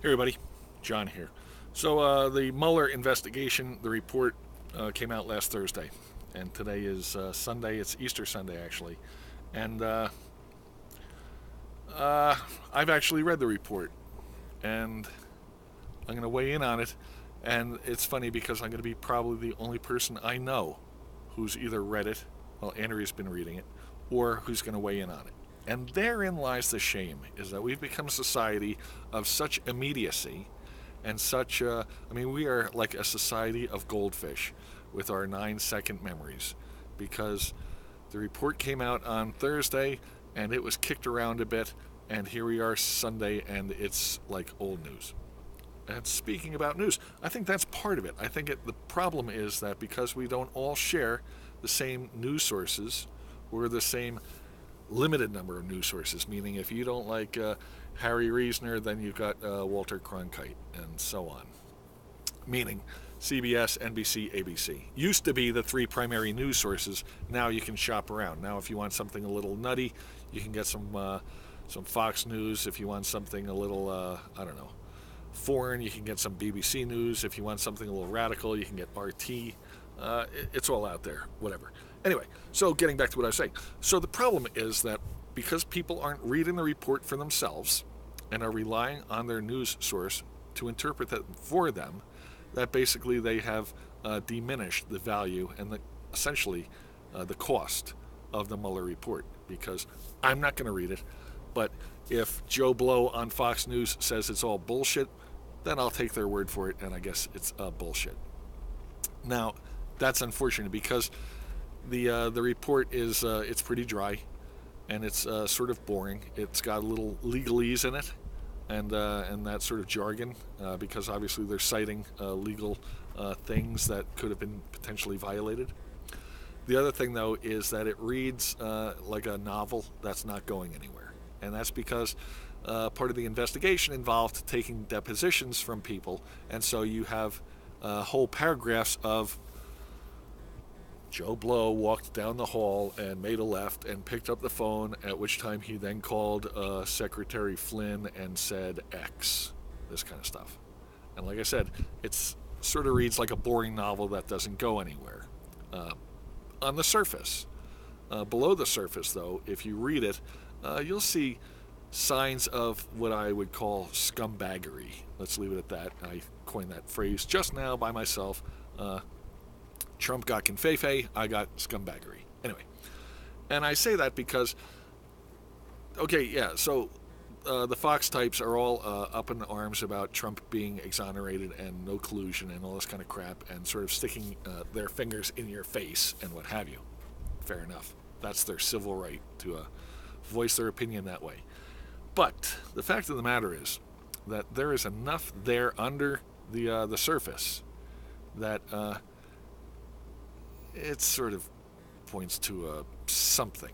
Hey everybody, John here. So the Mueller investigation, the report came out last Thursday, and today is Sunday. It's Easter Sunday actually, and I've actually read the report, and I'm going to weigh in on it. And it's funny because I'm going to be probably the only person I know who's either read it, well, Andrea's been reading it, or who's going to weigh in on it. And therein lies the shame: is that we've become a society of such immediacy and such I mean, we are like a society of goldfish with our 9-second memories, because the report came out on Thursday and it was kicked around a bit, and here we are Sunday and it's like old news. And speaking about news, I think that's part of it. I think the problem is that because we don't all share the same news sources or the same limited number of news sources, meaning if you don't like Harry Reasoner, then you've got Walter Cronkite, and so on. Meaning CBS, NBC, ABC. Used to be the three primary news sources. Now you can shop around. Now, if you want something a little nutty, you can get some Fox News. If you want something a little, I don't know, foreign, you can get some BBC News. If you want something a little radical, you can get RT. It's all out there, whatever. Anyway, so getting back to what I was saying. So the problem is that because people aren't reading the report for themselves and are relying on their news source to interpret that for them, that basically they have diminished the value and essentially the cost of the Mueller report. Because I'm not going to read it, but if Joe Blow on Fox News says it's all bullshit, then I'll take their word for it, and I guess it's bullshit. Now, that's unfortunate because the report is it's pretty dry, and it's sort of boring. It's got a little legalese in it, and that sort of jargon, because obviously they're citing legal things that could have been potentially violated. The other thing, though, is that it reads like a novel that's not going anywhere, and that's because part of the investigation involved taking depositions from people, and so you have whole paragraphs of Joe Blow walked down the hall and made a left and picked up the phone, at which time he then called Secretary Flynn and said X. This kind of stuff. And like I said, it's sort of reads like a boring novel that doesn't go anywhere. On the surface. Below the surface, though, if you read it, you'll see signs of what I would call scumbaggery. Let's leave it at that. I coined that phrase just now by myself. Trump got confefe, I got scumbaggery. Anyway, and I say that because, okay, yeah, so the Fox types are all up in arms about Trump being exonerated and no collusion and all this kind of crap, and sort of sticking their fingers in your face and what have you. Fair enough. That's their civil right to voice their opinion that way. But the fact of the matter is that there is enough there under the surface that it sort of points to something.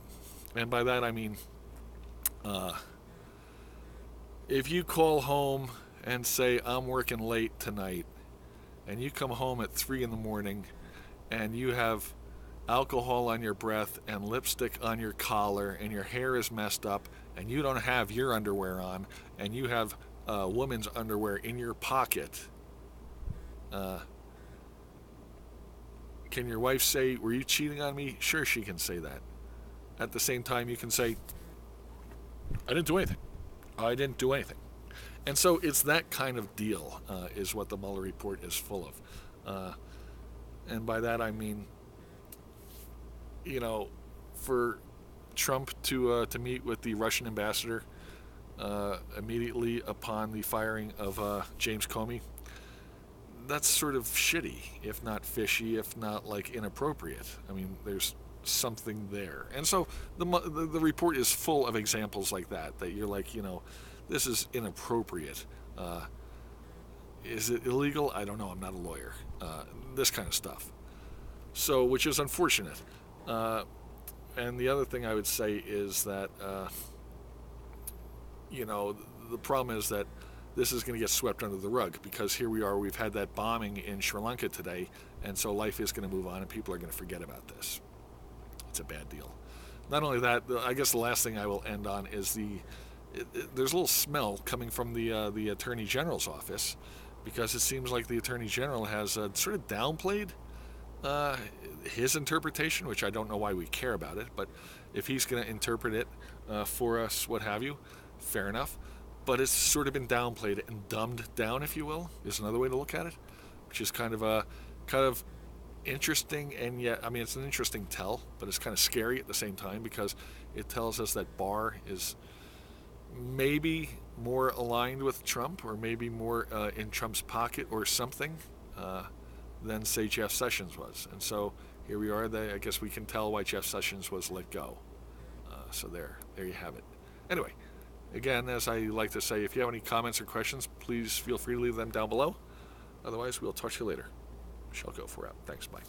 And by that I mean, if you call home and say, I'm working late tonight, and you come home at 3 in the morning, and you have alcohol on your breath and lipstick on your collar, and your hair is messed up, and you don't have your underwear on, and you have a woman's underwear in your pocket, can your wife say, were you cheating on me? Sure, she can say that. At the same time, you can say, I didn't do anything. I didn't do anything. And so it's that kind of deal is what the Mueller report is full of. And by that I mean, you know, for Trump to meet with the Russian ambassador immediately upon the firing of James Comey, that's sort of shitty, if not fishy, if not like inappropriate. I mean, there's something there. And so the report is full of examples like that, that you're like, this is inappropriate. Is it illegal? I don't know. I'm not a lawyer. This kind of stuff. So, which is unfortunate. And the other thing I would say is that, the problem is that this is going to get swept under the rug, because here we are, we've had that bombing in Sri Lanka today, and so life is going to move on and people are going to forget about this. It's a bad deal. Not only that, I guess the last thing I will end on is there's a little smell coming from the Attorney General's office, because it seems like the Attorney General has sort of downplayed uh, his interpretation, which I don't know why we care about it, but if he's going to interpret it for us, what have you, fair enough. But it's sort of been downplayed and dumbed down, if you will, is another way to look at it, which is kind of interesting, and yet, I mean, it's an interesting tell, but it's kind of scary at the same time, because it tells us that Barr is maybe more aligned with Trump, or maybe more in Trump's pocket or something, than, say, Jeff Sessions was. And so here we are. I guess we can tell why Jeff Sessions was let go. So there you have it. Anyway, again, as I like to say, if you have any comments or questions, please feel free to leave them down below. Otherwise, we'll talk to you later. Shall go for out. Thanks. Bye.